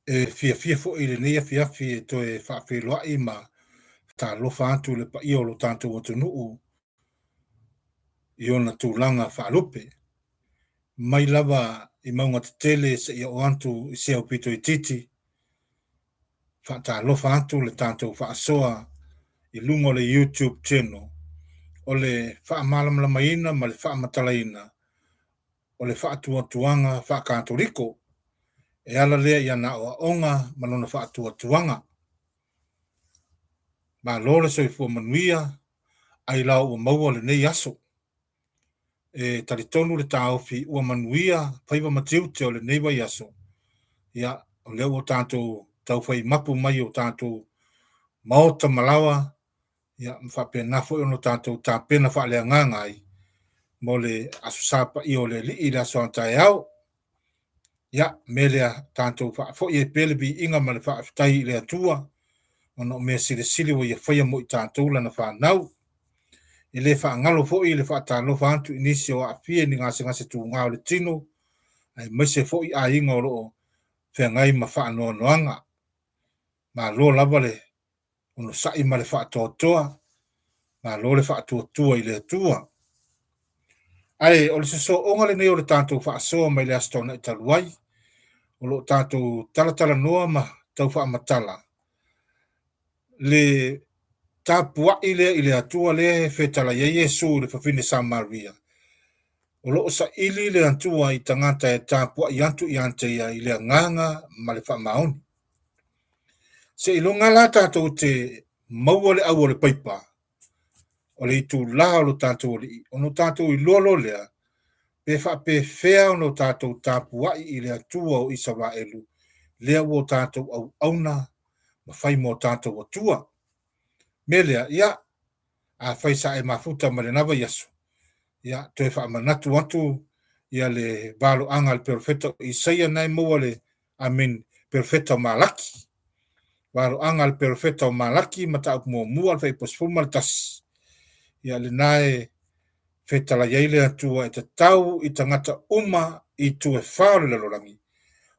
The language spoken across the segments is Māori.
fia fo ile ne fia to e fa fe lo ima ta lo fa tu le pa io lo tanto o tunu io na tulanga fa lope mai lava I maunga te tele se ia o antu I se o pito I titi fa ta lo fa antu le tanto fa soa I lungo le YouTube channel o le fa malam la maina ma le fa matalaina o le fa tuanga fa katoliko e ala lea ia na o onga malona fa tuanga ma lore so I fu manuia ai lau o maua le nei aso e taritonu le taofi ua manuia faiva matiu te o le nei vai aso ia o leo o tātou tau fai mapu mai o tātou maota malawa ia mwhapena fo ono tātou tāpena wha lea ngangai mo le aso sapa I o le li I le aso antai au ia me lea tātou wha fo I e pelebi inga ma le wha aftai le atua ono me sili wa ia whaia mo I tātou lana whanau I le wha ngalo fo I le wha tālo whantu inisi o a fie ni ngase tu ngao le tino ai maise fo I a inga o loo whea ngai ma wha anoa noanga ma lo lava le ono sai ma le wha toa ma lo le wha tua I le atua ai o le so onga le nei o le tātou wha soa mai le astona I taluai o lo tātou talatala noa ma tau wha matala le tapuai I le atua le fetala ia Yesu le whawhine Samaria o lo sa ili le antua I tangata e tapuai antu I ante ia I le nganga ma le wha maoni se ilonga la tātou te maua le au o le paipa o le ITULA o lo tātou o le ono tātou I lolo lea pe wha pe fea ono tātou tapuai I le atua o Israelu lea o tātou au auna ma whai mo tātou atua me lea ia a whai sa e mafuta ma le nawa yasu ia to e wha manatu atu ia le balo anga le perfeta Isaia nai mua le amin perfeta malaki balo anga le perfeta malaki mata mo mua le whai posfuma le tas ia le nae fetala yaile atua e te tau I tangata uma I tue whao le lalorangi.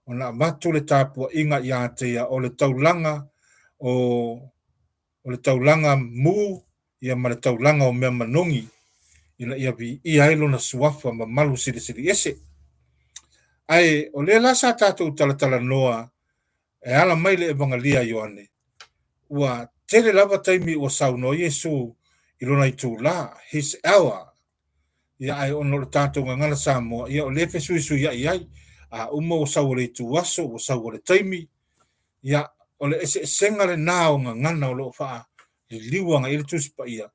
O na matu le tāpua inga I ate ia o le taulanga o le taulanga mu ia ma le taulanga o mea manongi ina ia vi I ailo na suafa ma malu siri ese. Ai o le lasa tātou talatala noa e ala mai le evangalia Ioane. Ua tere lava taimi o sauno Yesu ilona ITULA, his hour. Ia ai ono le tātou ngangana Samoa, ia o lefe sui ai, a uma o sau le tuaso, o sau le taimi, ia o le senga le nao ngangana o lo faa, li liwanga ili tuspa ia.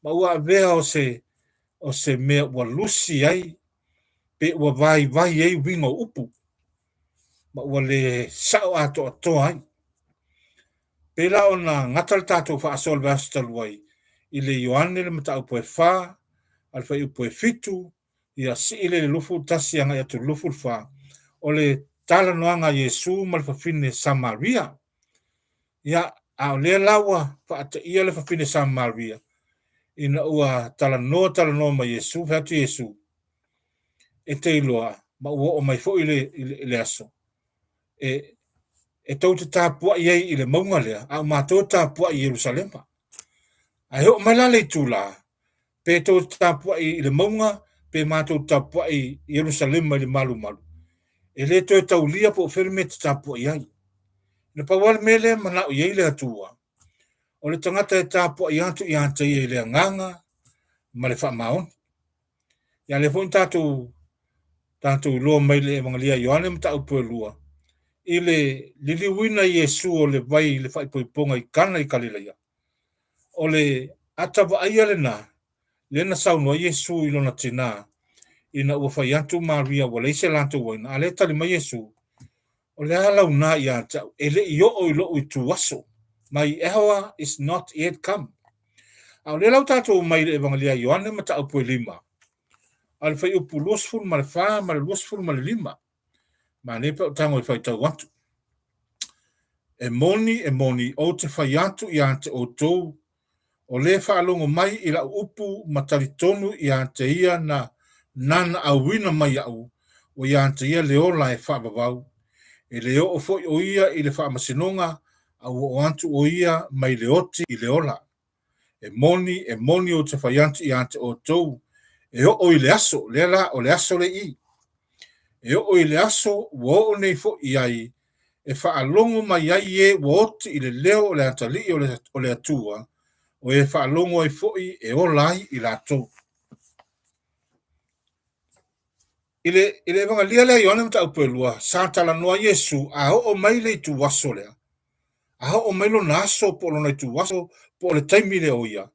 Ma ua vea o se mea ua lusi ai, pe ua vai ai winga upu, ma ua le sao ato ai. Pe la o na ngatal tātou faa sol vasta luai, I le Ioane le mata upo e faa, alfa upo e fitu, ia si ile le lufu tasi anga ia tu lufu fa o le tala noanga Yesu ma le fafine Samaria ia a le lawa fa ata ia le fafine Samaria ina ua tala no ma Yesu fa tu Yesu e te iloa ma ua o mai fo ile aso e tau te tāpua iei I le maunga lea a mātou tāpua I Yerusalema ai ho mai la le ITULA pe tau tāpua I le maunga pe mātou tāpua I Yerusalema I le malu e le toi tau lia po ferme te tāpua iai le pawal mele mana o iei le atua o le tangata e tāpua I antu I ante I le nganga ma le wha maon ia le fon tātou lua mai le evangalia Ioane mta upo e lua I le liliwina Yesu o le vai le whaipoiponga I kana I Kalileia o le atava aia le na le na saunoa Yesu I lona tina ina ua whai antu Maria wa leise lanto waina a le tali mai Yesu o le ala una I anta e le I o ilo I tuaso mai ehawa is not yet come a le lau tato mai le evangalia Ioane mata upo e lima al fai upu luosful ma le wha ma le luosful ma le lima ma ne pa tango I whai tau wantu e moni o te whai antu I ante o tou o le whaalongo mai I la upu matari tonu I ante ia na nana awina mai au o I ante ia le ola e whaabawau e le o fo o ia i le whaamasinonga a o antu o ia mai le oti i le ola. E moni o te whaiantu i ante o tou, e o i le aso, le la o le aso le i. E o i le aso, wo o nei fo i ai, e whaalongo mai ai e wo oti i le leo o le atali o le atua, o e whaalongo ai fo i o lai i la tou. Ile vanga lia le yone mta upelua santala noa Yesu a o mai le tu waso le a o mai lo naso po lo tu waso po le taimi le oia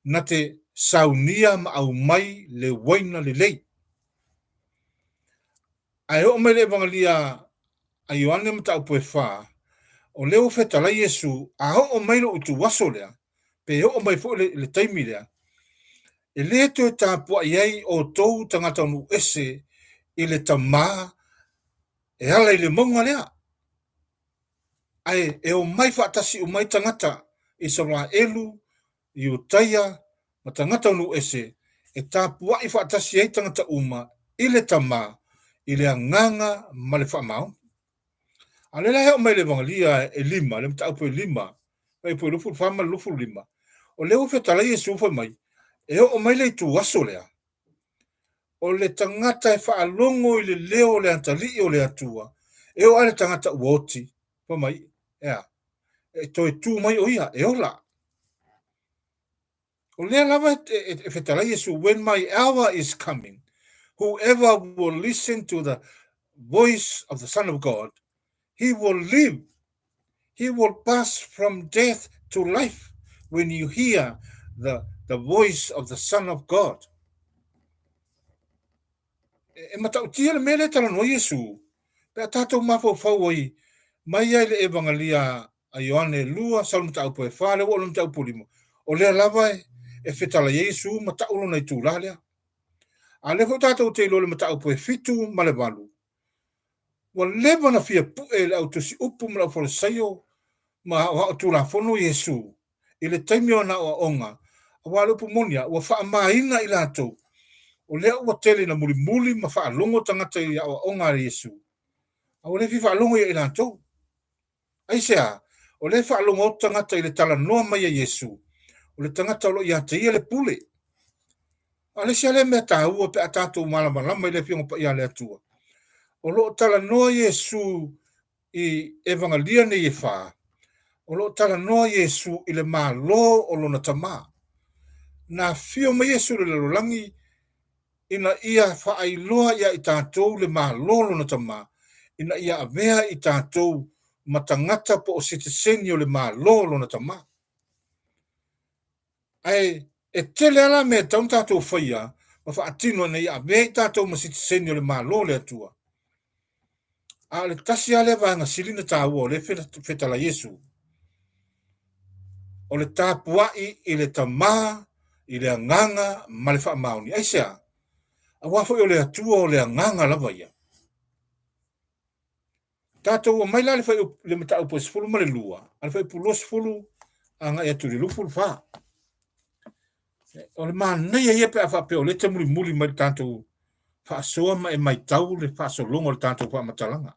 na te saunia ma au mai le waina le lei a o mai le vanga lia a yone mta upefa o leo feta la Yesu a o mai lo tu waso le pe o mai fo le taimi le e le to ta po ai o tou tangata nu ese ile tama e ala ile monga lea ai e o mai fatasi o mai tangata i sora elu i o taia ma tangata nu ese e tapua i fatasi ai tangata uma ile tama ile anganga ma le whamau a le lahe o mai le vangalia e lima le mta upo e lima e po lufu whama lufu lima o leo fetala i e sufa mai e o mai le tu waso lea o le tangata e whaalongo i le leo le antali o le atua e o ale tangata uoti pa mai ea e toi tu mai o ia e ola o lea lava e fetala Yesu when my hour is coming whoever will listen to the voice of the Son of God he will live he will pass from death to life when you hear the voice of the Son of God e matautia le mele tala no Yesu pe tatou mafau ai mai ai le evangelia a Ioane lua salmata upo e fale o lomta upo limo o le lava e fetala Yesu mata ulo na itula lea a le fo tatou te lo le mata upo e fitu ma le valu wa leva na fia pu e le autosi upu ma la fo sayo ma wa tula fono Yesu ile taimi ona o onga wa le pu monia wa fa maina ila to o le o tele na muli ma fa longo tangata ya o onga Yesu a o le fi fa longo ila to aisea o le whaalonga o tangata i le tala noa mai a Yesu o le tangata o lo ia te ia le pule a le sia le mea tāua pe a tātou malamalama i le fionga pa ia le atua o lo tala noa Yesu i evangalia ne ye wha o lo tala noa Yesu i le malo o lo na tama na fio mai Yesu le lolangi ina ia whaailoa ia i tātou le malo lo na tama ina ia avea i tātou matangata po o siteseni o le malo lo na tama ai e tele ala me taun tātou whaia ma wha atino nei a vei tātou ma siteseni o le malo le atua a le tasi ale vanga silina tāua o le fetala Yesu o le tāpuai i le tamā i le anganga ma le wha mauni ai sea a wafo i o le atua o le anganga lava ia tātou o mai la le mata upo sifuru ma le lua a le whai pulo sifuru anga e turi lufu le wha o le manei ia pe a whape o le te muli mai tātou whaasoa ma e mai tau le whaasolongo le tātou wha matalanga.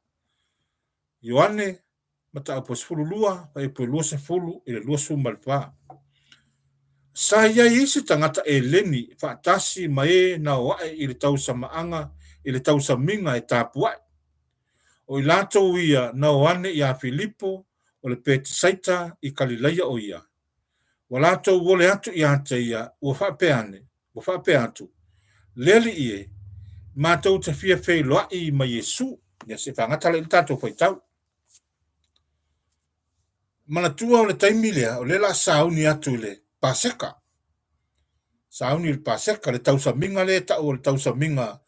Ioane, mata apos fulu lua, pa e po lua se fulu, e le lua summa le wha. Sa ia isi tangata e leni, whaatasi ma e na wae i le tau sa maanga, i le tau sa minga e tāpuai. O i lātou ia na oane i a Filipo, o le pēti saita i Kalileia o ia. Wa lātou wole atu i ante ia, ua whape atu. Leli ie, mātou te fia fei loa i ma Yesu, ia se whangata le tātou whai tau. Mana tua o le taimi lea, o le la sauni atu le paseka. Sauni le paseka, le tausa minga le tau o le tausa minga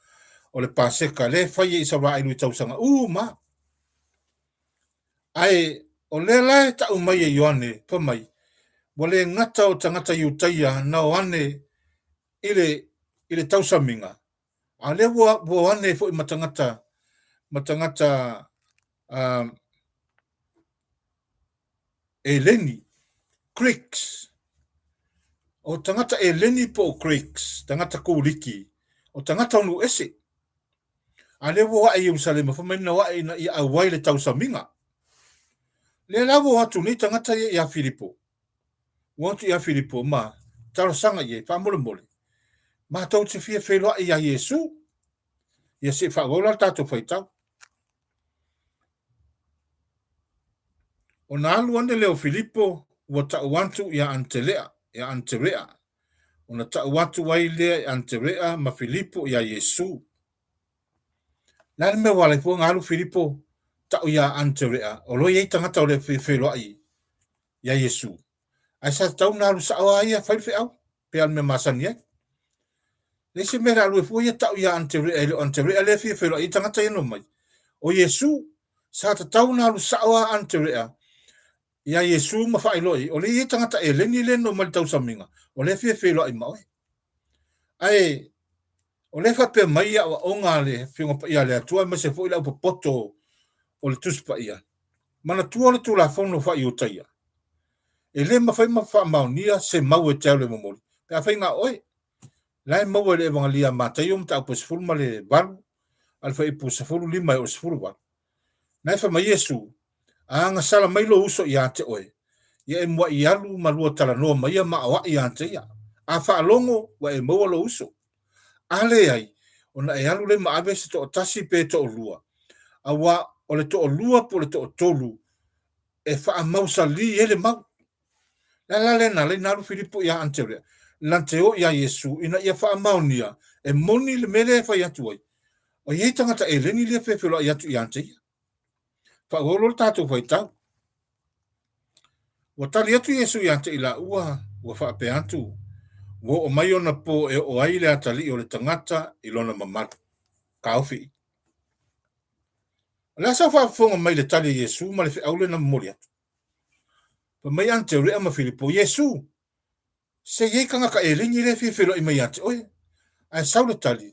o le paseka, le whai i sa wai lui tausanga. Ma! Ai, o le lai tau mai e Ioane, pa mai, wa le ngata o tangata iutaia na o ane ile tausa minga. A le wo ane fo i matangata Eleni, creeks. O tangata Eleni po creeks, tangata kouliki, o tangata onu ese. Ale wo ai Yerusalem fa mai na wa ina ia awai le tau saminga. Le lawo atu ni tangata ia Filipo. Watu ia Filipo ma taro sanga ye fa mole mole. Ma tau te fia felo ia Yesu. Ia se fa gola tato fa tau. O na alu ane leo Filipo wa ta wantu ia Antelea, ia Anterea. O na ta watu wai lea Anterea ma Filipo ia Yesu. Nal me wale po ngalu Filipo ta ia Anterea. O lo ye tangata o le felo ia Yesu. Ai sa tau na alu sa awa ia fai au. Pe al me masani ai. Le se mera alu e fu ia ta ia Anterea le felo ai tangata ino mai. O Yesu sa ta tau na alu sa awa Anterea. Ia Yesu ma fai loi. O le ia tangata e leni le no mal tau saminga. O le felo ai maoi. Ai o le fa pe mai ia o nga le fingo pa ia le atua ma se foi la poto o le tuspa ia. Mana tua le tu la fono fa i o taia. E le ma fai ma fa maunia se mau e tau le momoli. Pe a fai nga oi. Lai mau e le evangalia ma tai o mta upo sifuru ma le balu. Al fa ipu sifuru lima e o sifuru balu. Nai fa ma Yesu. A nga sala mai lo uso i ate oi. Ia e mua i alu ma lua tala noa ma ia ma awa i ate ia. A fa alongo wa e maua lo uso. Ale ai. Ona e alu le maabe se to tasi pe to lua. Awa o le to lua po le to tolu. E fa mausa li ele mau. La le na le nalu Filipo ia Anterea. Lanteo ia Yesu ina ia fa maunia. E moni le mele fa ia tuai. O ye tangata e leni le fefelo ia tu ia Antea. Fa golo tato fa ita. Wa tali atu Yesu ia Antea ila ua. Wa fa pe antu. Wo o mai ona po e o ai le atali o le tangata ilona mamatu. Kaufi. La sa fa fonga mai le tali Yesu ma le fe aule na mori atu. Pa mai Anterea ma Filipo Yesu. Se ye kanga ka elingi le fi felo i mai ate. Oe. Ai sau le tali.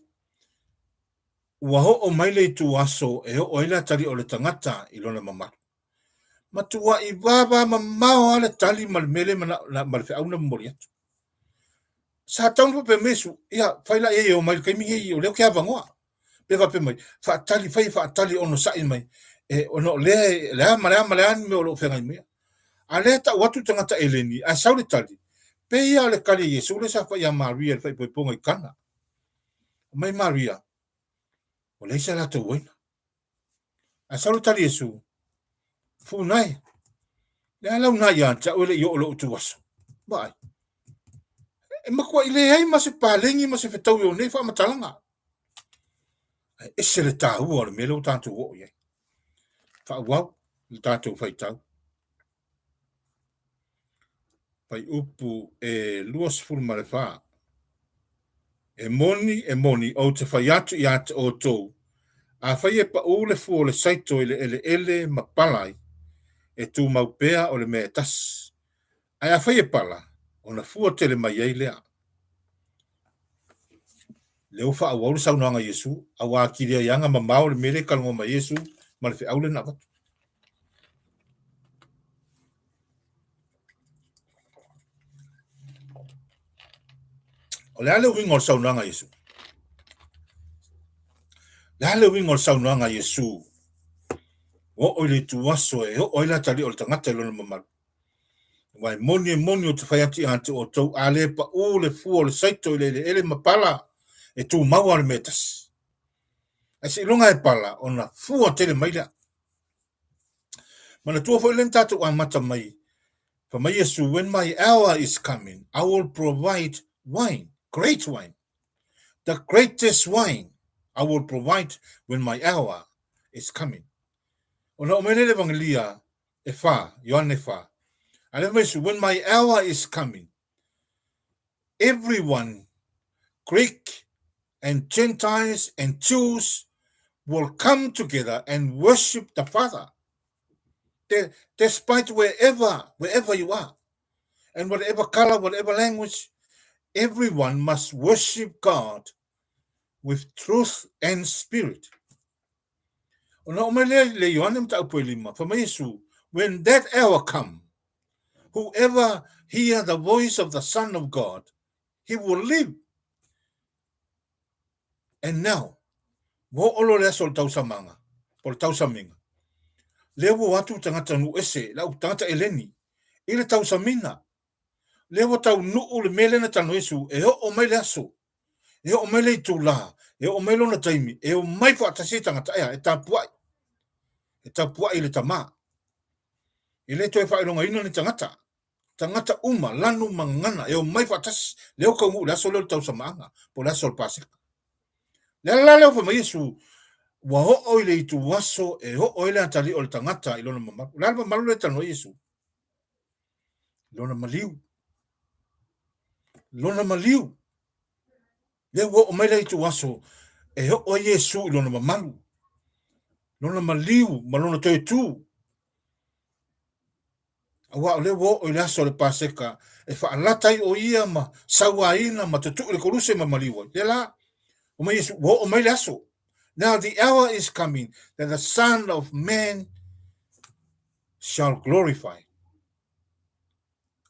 Ua ho o mai le tu aso e ho oila tali o le tangata ilona mamatu. Matua i baba ma mao ale tali mal mele mal fe auna mori atu. Sa taunu pe mesu. Ia faila e o mai kaimi hei o leo ke avangoa. Pe va pe mai. Fa tali ono sa i mai. E ono le ama me o lo fenga i mea. A le ta watu tangata eleni, a saule tali. Pe ia le kali Yesu le sa fa ia Maria, fa i ponga i kana. Mai Maria, o le isa la te uina. A saule tali Yesu, fu nai. Le ala una ia, ta ule i o lo utu waso. Vai. E makua i le ai ma se palengi ma se fetau i o nei fa matalanga. E se le ta ua le mele o tantu o iei. Fa wau, le tantu fa i tau. Pai upu e luas fulma le faa. E moni o te fai atu i ate o tou. A fai e pa o le fu o le saito ele ma palai. E tu mau pea o le mea tas. Ai a fai e pala. O na fu o tele mai ei lea. Leo fa a wauru sau noanga Yesu. A waa kiria yanga ma mao le mele kalongo ma Yesu. Ma le fe aule na watu. O le ale wingo sau noanga Yesu. Le ale wingo sau noanga Yesu. O oile tu waso e o oila tali o le tangata ilo na mamaru. Wai moni o te whaiati ante o tau ale pa o le fu o le saito ele mapala e tu maua le metas. E si ilunga e pala o na fu o tele maila. Mana tua fo ilen tatu a mata mai. Pa mai Yesu, when my hour is coming, I will provide wine, great wine. The greatest wine I will provide when my hour is coming. O na omenele vangilia e fa, Ioane fa. Ale mai Yesu, when my hour is coming, everyone, Greek and Gentiles and Jews, will come together and worship the Father. Despite wherever you are, and whatever color, whatever language, everyone must worship God with truth and spirit. When that hour comes, whoever hear the voice of the Son of God, he will live. And now, wo olo le sol tau samanga por tau saminga le wo atu tangata nu ese la tangata eleni ile tau samina le wo tau nu le mele na tanu esu e o mai le aso e o mai le ITULA e o mai lona taimi e o mai fa tasi tangata e tapuai le tama ile to fa ilonga ino ni tangata uma lanu mangana e o mai fa tasi le o kaungu le aso le tau samanga por la sol pasik le fa mai esu wa ho ile itu waso e ho ile atali o le tangata ilona mama la malu le tanu Yesu lona maliu le wo o mai le itu waso e ho Yesu ilona mamalu lona maliu malona toi tu wa le wo o le aso le paseka e fa alatai o ia ma sawaina ma tutu le koruse ma maliu le la o mai Yesu wo o mai le aso. Now the hour is coming that the Son of Man shall glorify.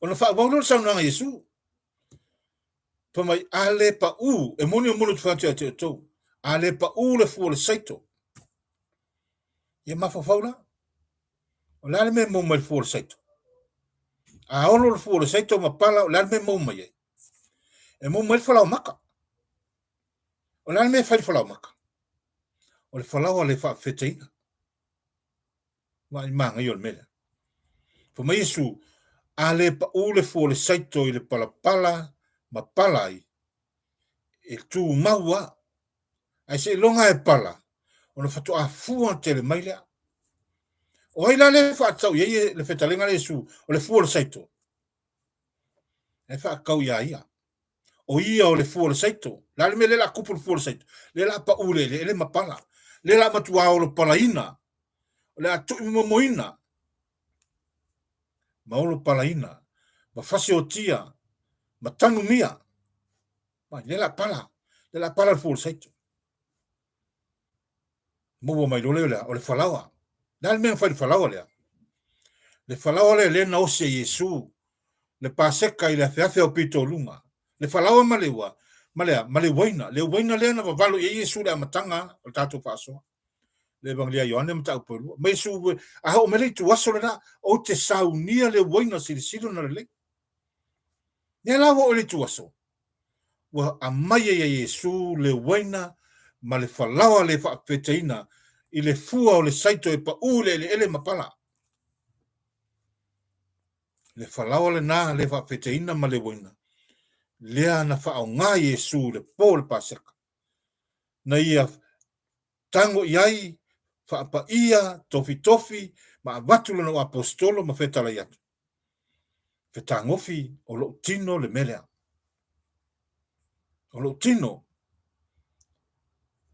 Ona fa waulo sa nanga Yesu. Pa mai ale pa u e moni o monu tfati te to. Ale pa u le fu le saito. Ye ma fa faula. O la me mo mal fu le saito. A ono le fu le saito ma pala o la me mo mai. E mo mal fala o maka. O la me fa fala o maka. O le fala o le fa feteina. Ma manga yo mele. Pa mai Yesu ale pa u le fu le saito i le pala pala ma pala i. E tu maua. Ai se longa e pala. Ona fatu a fua te le mailea. O ila le fa tau ye le fetalenga le su o le fu le saito. E fa kau ia. O ia o le fu le saito. La le mele la kupu le fu le saito. Le la pa ule le mapala. Le la matua o le palaina. Le atu momoina. Ma o le palaina. Ma fasi o tia. Ma tanu mia. Ma le la pala. Le la pala le fu le saito. Mo mai dole le o le falawa. Dal men fa le falawa le. Le falawa le na o se Yesu. Le paseka i le feafe o pito lunga. Le falawa malewa. Male waina. Le waina le na vavalo e Yesu le amatanga o tatou paso. Le banglia Yohane mta upolu. Me su a ho mele tu waso na o te saunia le waina silo na le. Ne la wo le tu waso. Wa amaya ya Yesu le waina ma le falawa le fa peteina i le fua o le saito e pa ule le ele mapala. Le falawa le na le fa peteina ma le waina. Lea na fa o ngā Yesu le po le paseka. Na ia tango iai fa pa ia tofi ma watu le no apostolo ma fetala iatu. Fetangofi o lo tino le melea. O lo tino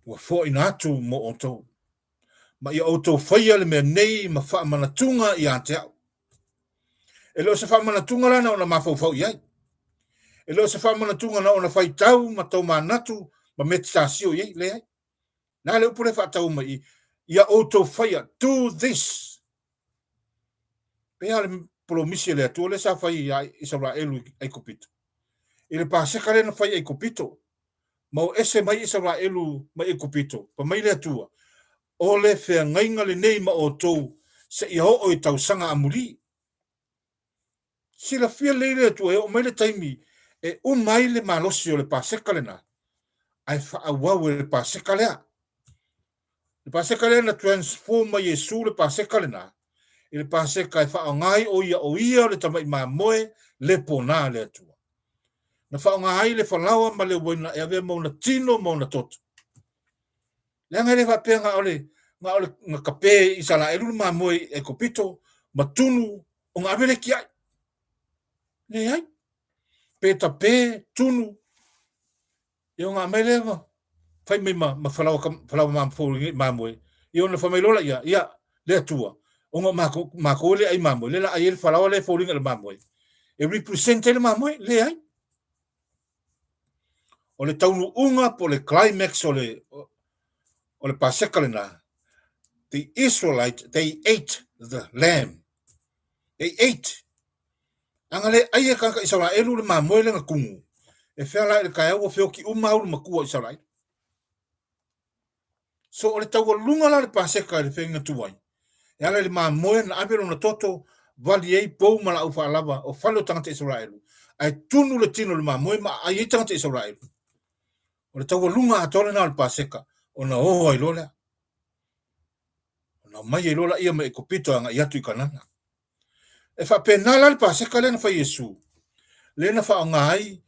wa fo ina atu mo oto. Ma ia oto faya le mea nei ma fa manatunga i ante au. E lo se fa manatunga lana ona mafau iai. E lo se fa manatunga na ona fai tau ma tau manatu ma metasio iai le ai. Na le upure fa tau mai ia auto fire do this. Pe ale promisi le tu le sa fai ia Israel ai kopito. Ile pa se kale na fai ai kopito. Mau ese mai Israel mai kopito. Pa mai le tua. O le fe ngainga le nei ma o tou se i ho o tau sanga amuli. Sila fia le tu e o mai le taimi e un mai le malosi o le pa se kale na. Ai fa awau le pa se kale a. Le paseka le na transforma Yesu le paseka le na. I le paseka e wha ngai o ia le tamai ma moe le pona le atua. Na wha ngai le whalawa ma le waina e ave mauna tino mauna toto. Le ngai le whapea ngā ole ngā kape i sala e lulu ma moe e kopito ma tunu o ngā vele ki ai. Le ai. Pe ta pe tunu. E o ngā mele ma. Fai mai ma whalawa ma mpōringi ma moe. I ona whamai lola ia le atua. O ngā mako le ai ma moe. Le la ai ele whalawa le mpōringa le ma moe. E represente le ma moe, le ai. O le taunu unga po le climax o le paseka le na. The Israelites, they ate the lamb. They ate. Anga le aia kaka Israelu le ma moe le ngakungu. E whea lai le kai au o whio ki umauru makua Israelu. So o le tau lunga la le paseka le whenga tuai. E ala le maa moe na apero na toto, vali ei pou mala ufa alava, o whalo tangata Israelu. Ai tunu le tino le maa moe ma ai tangata Israelu. O le tau lunga atole na le paseka, o na oho ai lola. O na mai ai lola ia me e kopito anga iatu I kanana. E wha penala le paseka le na wha Yesu. Le na wha ngai,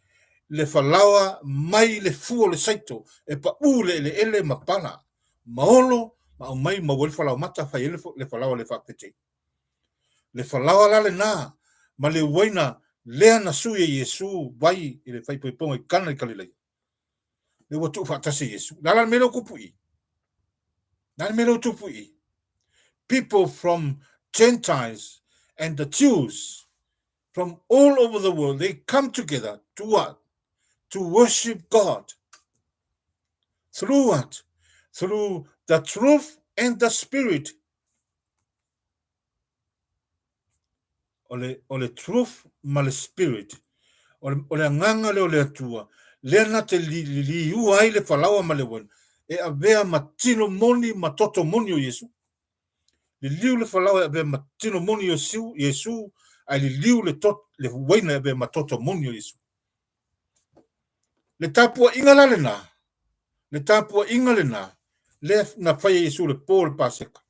le whalawa mai le fuo le saito, e pa ule le ele ma pana, maolo, ma o mai ma wale whalawa mata whai ele le whalawa le whapete. Le whalawa la le nā, ma le waina lea na sui e Yesu vai I le whaipoiponga I kana I kalilai. Le watu whaatase Yesu. Lala melo kupui. Lala melo tupui. People from Gentiles and the Jews from all over the world, they come together to what? To worship God. Through what? Through the truth and the spirit. Ole truth ma le spirit. Ole nganga le ole atua. Lena te li uai le whalawa ma le wan. E avea matino moni ma toto moni o Yesu. Le liu le whalawa e avea matino moni o Yesu. Ai le liu le waina e avea ma toto moni o Yesu. Le tapua ingala le na. Le tapua ingale na. Le na whaia Yesu le pō le paseka.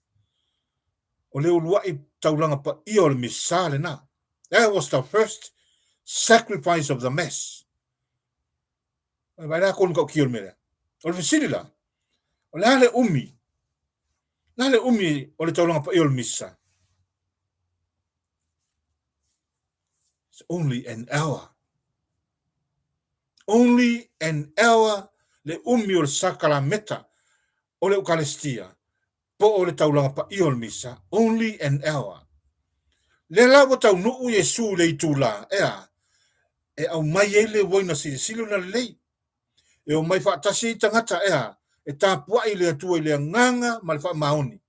O le ulua I taulanga pa ia o le misa le na. That was the first sacrifice of the mass. Vai la kon ka ki o mele. O le fisiri la. O le hale umi. Na le umi o le taulanga pa ia o le misa. It's only an hour. Only an hour le umi o le sakala meta o le Eucharistia. Po o le taulanga pa ia o le misa. Only an hour. Le la wa tau nuu Yesu le ITULA. E au mai ele woina silo na lei. E o mai whaatasi tangata e tapuai le atua I le nganga ma le wha maoni.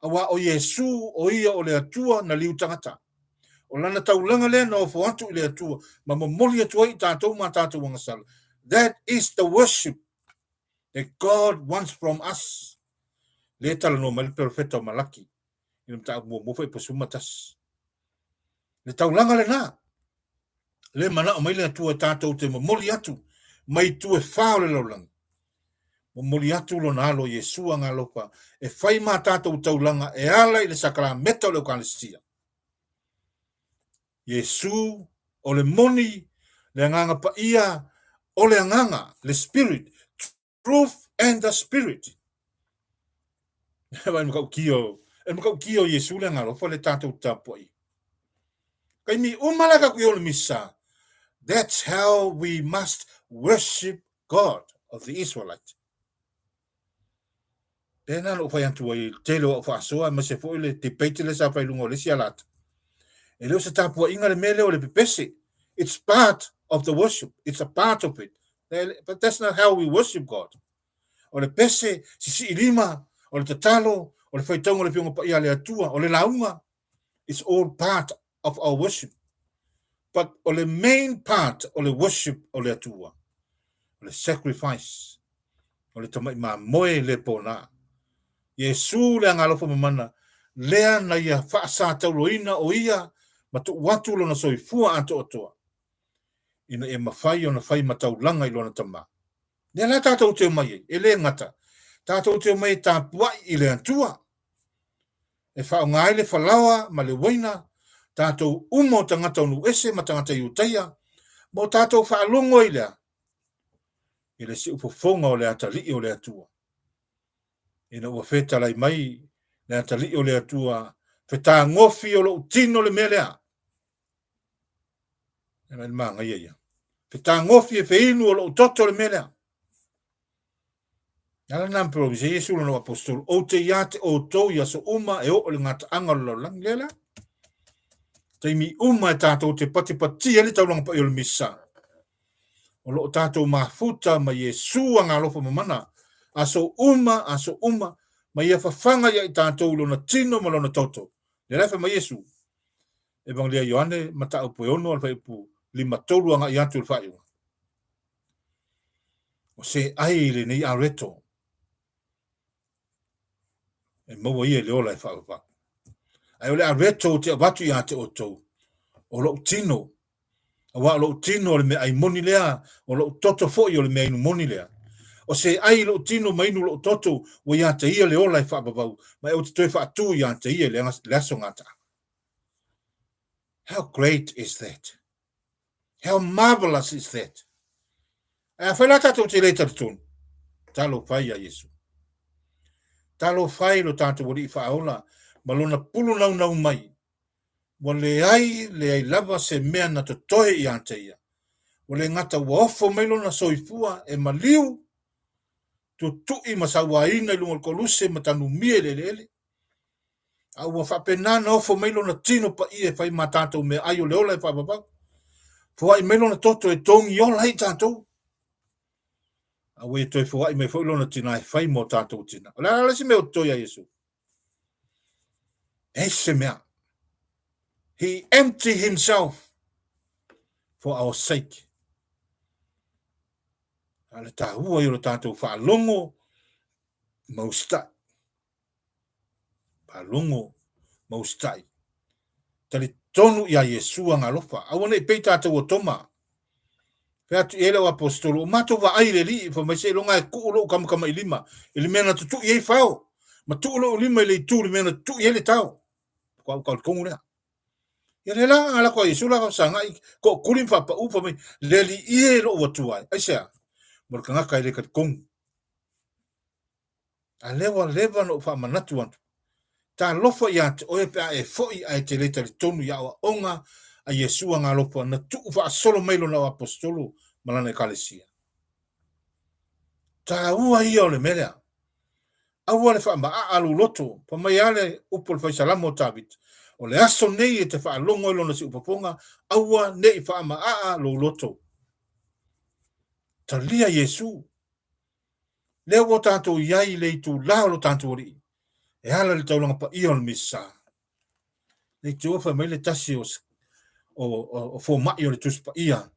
Awa o Yesu o ia o le atua na liu tangata. O lana taulanga le na o fuantu I le atua. Ma momoli atua I tātou ma tātou wangasala. That is the worship that God wants from us. Le tala no mali perfecta o malaki. Ina mta mo mo fai pasumatas. Le taulanga le na. Le mana o mai le atua tātou te momoli atu. Mai tu e whao le laulang. Momoli atu lo na alo Yesu anga lopa. E whai ma tātou taulanga e ala I le sakara meta o le Eucharistia. Yesu o le moni le anganga pa ia o le anganga, le spirit, truth and the spirit. E makau kio Yesu le anga lopa le tātou tapoi. Kai mi umalaka kui o le misa. That's how we must worship God of the Israelites. Pena no fai antu ai telo o fasoa ma se foi le te peitele sa fai lungo le sialat. E leo se tapua inga le mele o le pepese. It's part of the worship. It's a part of it. But that's not how we worship God. O le pese, si ilima, o le tatalo, o le faitonga le pionga pa ia le atua, o le launga. It's all part of our worship. But o le main part o le worship o le atua. O le sacrifice. O le tamai ma moe le pona. Yesu le angalofa mamana. Lea na ia whaasa tauloina o ia. Ma tu watu lona soifua ato otoa. Ina e mawhai o na whai mataulanga I lona tama. Nea la tātou te mai e le ngata. Tātou te mai tāpuai I le antua. E whao ngai le whalawa ma le waina. Tātou umo tangata unu ese ma tangata iutaia. Mo tātou whaalongo I lea. I le si upofonga o le atali o le atua. Ina ua wheta lai mai le atali o le atua. Wheta ngofi o lo utino le melea. E mai manga ia. Wheta ngofi e whiinu o lo utoto le melea. Nala nampero se Yesu no apostol. O te iate o tau ia so uma e o le ngata angalo lang lela. Taimi uma e tātou te pati ele taulanga pa i o le misa. O lo tātou mafuta ma Yesu anga lofa mamana. Aso uma. Ma ia whawhanga ia I tātou lo na tino ma lo na toto. Le refa ma Yesu. Evangelia Ioane mata upu e ono al whaipu 5 tolu anga I atu il whaiu. O se ai le nei areto. e maua ia le ola e whaapapa. Ai ole a reto te avatu ia te otou, o lo tino, a wa lo tino le me ai moni lea, o lo toto fo i o le me ainu moni lea. O se ai lo tino mainu lo toto, o ia te ia le ola e whaapapau, ma e o te toi whaatu ia te ia le aso ngata. How great is that? How marvelous is that? A whaila tato te le tatu talo whai a Yesu. Talo whai lo tato wari i whaola, ma lona pulu nau mai. Wa le ai lava se mea na to toe i ante ia. Wa le ngata wa ofo mai lona soifua e maliu, tu tui masawa ina ilunga koluse matanu mie lele. A ua whapenana ofo mai lona tino pa i e whai matato me ayo leola e whapapau. Fua i mai lona toto e tongi ola i tatou. A ue toi fua i mai fo lona tina e whai mo tatou tina. O la si meo toi a Yesu. E se mea. He emptied himself for our sake. Ale ta hua i lo tatou whaalongo maustai. Whaalongo maustai. Tali tonu ia Yesua ngā lofa. Awana i pei tatou o toma. Pea tu ele o apostolo. O mato wa aile li. Fa mai se longa e kuulo kama i lima. Ili mena tutu i ei whao. Ma tuulo lima ili tu ili mena tu i ele tau. Kwa kongu rea. Ia le la ala kwa Yesu la sanga i ko kulim fa pa upa mai. Leli i e lo wa tuai. Aisea. Mor ka ngaka ile kat kongu. A lewa no fa manatu antu. Ta lofa ia te oe pea e foi ai te leta le tonu ia o onga a Yesua ngā lofa na tuu fa solo mailo na apostolo malana e kalesia. Ta ua ia o le melea. Aua le fa maa alu loto, pa mai ale upo le faisalamo tabit. O le aso nei e te fa alongo ilo na si upaponga, aua nei fa maa lo loto. Ta lia Yesu. Leo o tato iai le tu lao lo tato ori. E hala le taulanga pa ion misa. Le te ofa mai le tasi o fo mai o le tusi pa ia.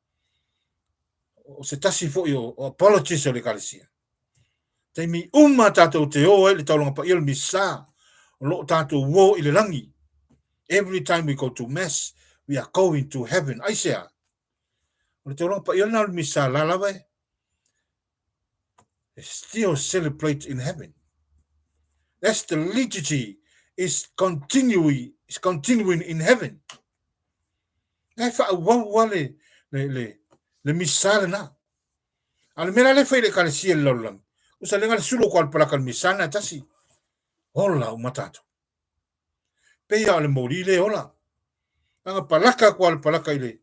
O se tasi fo i o apologies o le kalesia. Te mi tatou te o le taulanga pa ion misa. O lo tatou wo i le langi. Every time we go to mass, we are going to heaven. Aisea. O le taulanga pa ion na misa lalawe. Still celebrate in heaven. That's the liturgy is continuing in heaven. Ngai fa wale le misala na. Al mera le fai le kalesia lolam. Usa lenga le sulu kwal pala kal misana tasi. Hola umatato. Peia le mori le hola. Anga palaka kwal palaka ile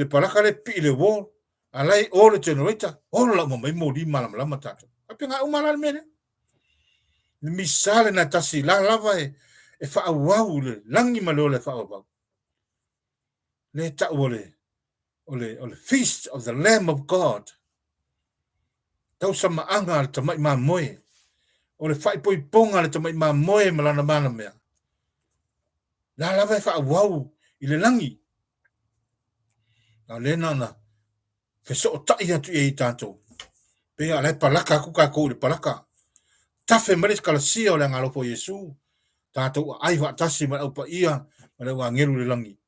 palaka le pi le wo. Alai ole generator. Hola mo mai mori malam lama tato. Apenga umala mele. Le misale na tasi la lava e fa wau le langi malole fa wau. Le ta ole feast of the Lamb of God. Tau sama anga le tamai ma moe. Ole fai poi ponga le tamai ma moe malana mana mea. La lava e fa wau i le langi. Na le na fe so tai atu e i tatou. Pe ale palaka kuka ko le palaka. Tafe maris kala sia o le ngalopo Yesu. Tatou ai wa tasi ma au pa ia ma le wa ngelu le langi.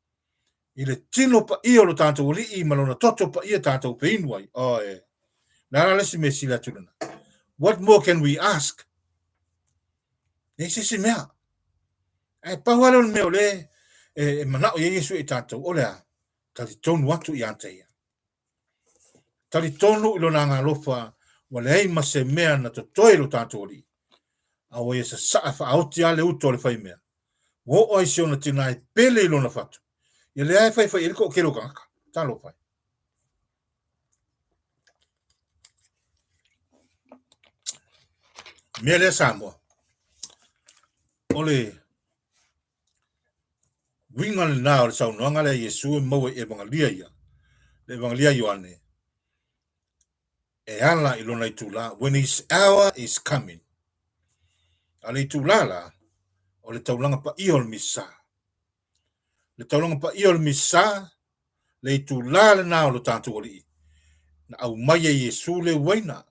I le tino pa ia lo tatou li i malona toto pa ia tatou pe inuai. Oh e. Nara lesi me sila tulana. What more can we ask? E sisi mea. E pawale o meo le e manao ye Yesu e tatou o lea. Tali tonu atu i ante ia. Tali tonu ilo na ngalofa wa le ei ma se mea na to toi lo tatou li. Awa ye sa saa fa auti ale uto le fai mea. Wo oi si ona tina e pele ilo na fatu. Ye le ai fai iliko o kero kaka. Talo fai. Mea le Samoa. Ole winga le nao le sau noanga le Yesu e maua e vangalia ia. Le vangalia Ioane. E ala ilona ITULA. When his hour is coming. Ale ITULA la. O le taulanga pa iol misa. Le taulanga pa iol misa. Le ITULA le nao lo tātu oli. Na au mai e Yesu le waina.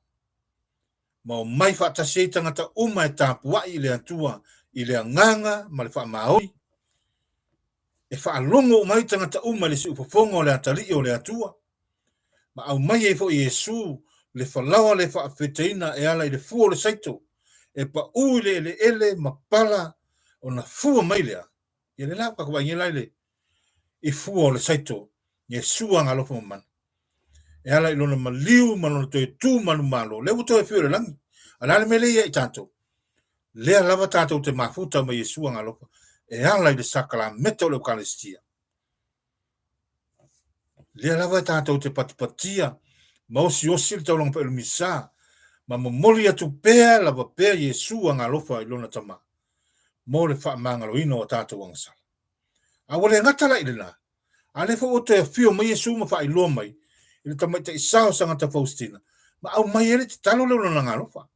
Ma o mai whaatase tangata uma e tāpuai le atua i le nganga ma le whaamaoi, e whaalongo mai tangata uma le si upafonga o le atali o le atua, ma au mai e fo Yesu, le whalawa le whaafeteina e ala i le fua le saito, e pa ui le ele ma pala o na fua mai lea, i le lau kakua ingela le, i fua o le saito, Yesu anga lofa mana. E ala i lona maliu, malona toi tu manu malo, le uto e fio le langi, ala le mele ia i tato, lea lava tato te mafuta ma Yesu anga lofa, e ala i le sakala meta o le ukaristia. Lea lava tato te patipatia, ma osi le taulanga pa misa, ma momoli atu pea lava pea Yesu anga lofa i lona tama, mo le wha mangalo ino o tato wanga sala. A wale ngatala i le na, a le fo o te fio ma Yesu ma wha i loa mai, i le tamai te isao sangata Faustina, ma au mai ele te talo leo na ngalofa.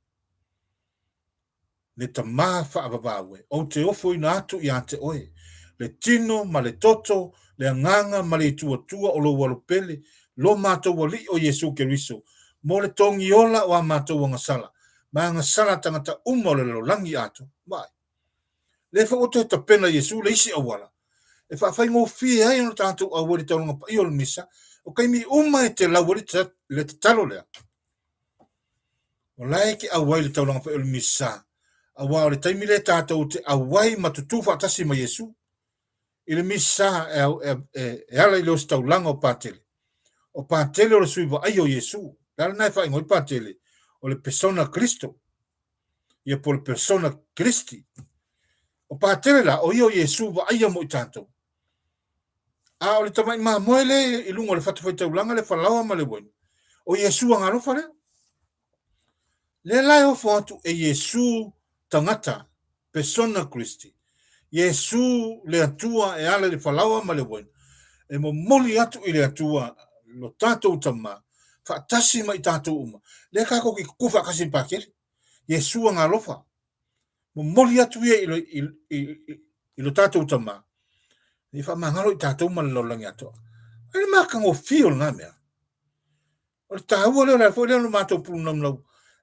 Le tama wha ababawe, o te ofo ina atu i ante oe, le tino ma le toto, le anganga ma le tua o lo walupele, lo mato wali o Yesu Keriso, mo le tongi ola o a mato wanga sala, ma anga sala tangata uma le lo langi atu, mai. Le fo o te tapena Yesu le isi awala, e whawhai ngō fie hai ono tātou a wari taunga pa i o le misa, o kaimi uma e te lau wari le te talo lea. O lai ki a wai le taunga pa i o le misa, a wā o le taimi le tātou te a wai matutu whaatasi ma Yesu, i le misa e ala i leo staulanga o pātele. O pātele o le suiva ai o Yesu, lala nai whai ngoi pātele, o le persona Cristo, ia po le persona Christi. O pātele la, o i o Yesu wa ai mo i tātou. A o le tamai ma moele i lungo le whatawhai taulanga le whalawa ma le wai. O Yesu ang alofa le. Le lai o whatu e Yesu tangata, persona Christi. Yesu le atua e ala le whalawa ma le wai. E mo moli atu i le atua lo tātou tama, whaatasi ma i tātou uma. Le kako ki kufa kasi mpakele. Yesu ang alofa. Mo moli atu ia i lo tātou tama. Ni fa mangalo i tātou man lo langi ato. Ai maka ngō fio ngā mea. O le tāua leo la fo leo no mātou pulu nam lau.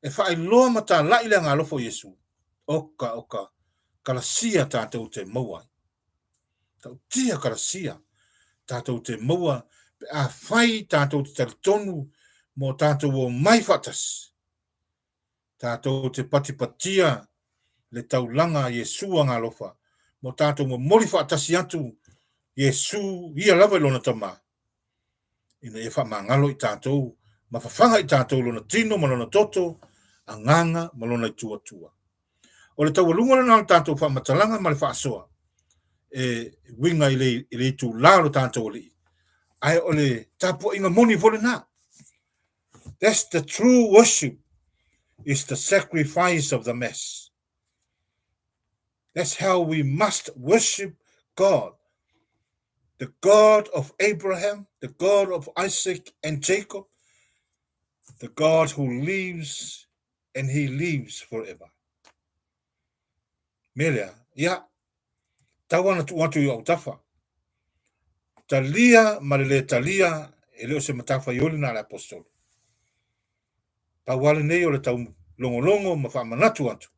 E fa ai loa mata la i le ngā lofo Yesu. Oka. Kalasia tātou te maua. Tau tia kalasia. Tātou te maua. Pe a fai tātou te taritonu. Mo tātou o mai fatas. Tātou te patipatia. Le taulanga Yesu ngā lofa. Mo tātou mo mori fatasi atu. Yesu ia lava lona tama. Ina e whamangalo i tātou, ma whawhanga i tātou lona tino, ma lona toto, anganga, ma lona i tua. O le taualunga lana tātou whamatalanga, ma le whaasoa. E winga i le ITULA lo tātou li. Ai o le tapuaiga moni vole na. That's the true worship, is the sacrifice of the mass. That's how we must worship God. The God of Abraham, the God of Isaac and Jacob, the God who lives and he lives forever. Melea, ia, tawana tu watu i au tafa. Talia, malele talia, eleo se matafa yoli na le apostolo. Tawale nei o le tau longo ma whaamanatu atu.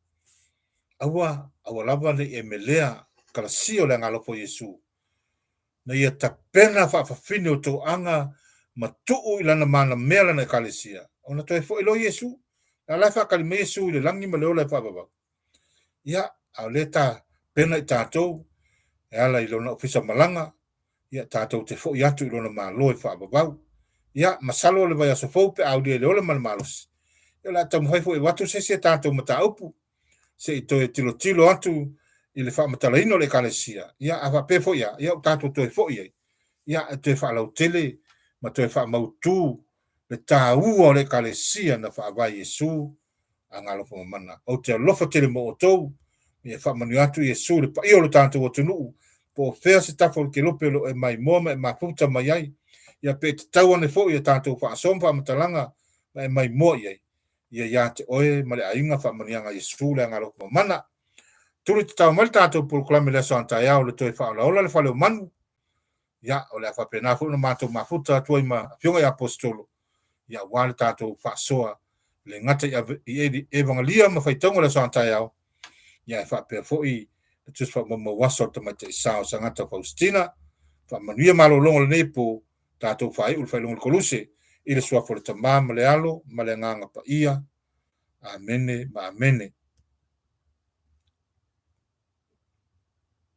Awa lava ne e melea kalasio le ngalopo Yesu. Na ia tapena whaafafine o tō anga ma tuu i lana mana mea lana kalesia. O na toi fo ilo Yesu, na lai whakali me Yesu i le langi ma leo lai whaababa. Ia, au le ta pena i tātou, e ala i lona ofisa malanga, ia tātou te fo i atu i lona maa loe whaababau. Ia, masalo le vai aso faupe au le ole mana malosi. Ia la tamu haifo i watu se tātou mata upu, se i toi tilo atu, i le whaamatalaino le kalesia. Ia, awa pefo ia tātou toi fo ia. Ia, toi whaalau tele, ma toi whaamautu, le tāua o le kalesia na whaavai Yesu, a ngalofa mamana. O te alofa tele mo o tou, ia whaamanu atu Yesu, le pa iolo tātou o tunuu, po whea se tafo ke lopelo e mai moma e mafuta mai ai, ia pe te tauane fo ia tātou whaasompa amatalanga, e mai mo iai. Ia te oe, ma le ainga whaamanianga Yesu, le ngalofa mamana. Turi te tau mali tātou puluklame le soantai au le toi whaolaola le whaleo manu. Ia, o le a whapenafu na mātou mafuta tuai ma fionga i apostolo. Ia, wale tātou whaasoa, le ngata i evangalia ma whaitonga le soantai au. Ia, e whapea fo i le tus fa mo waso to mai te sao sangata Faustina fa manuia malo longo le nepo tatou fai ul fai longo koluse i le sua for tamā ma le alo ma le nganga pa ia amene ma amene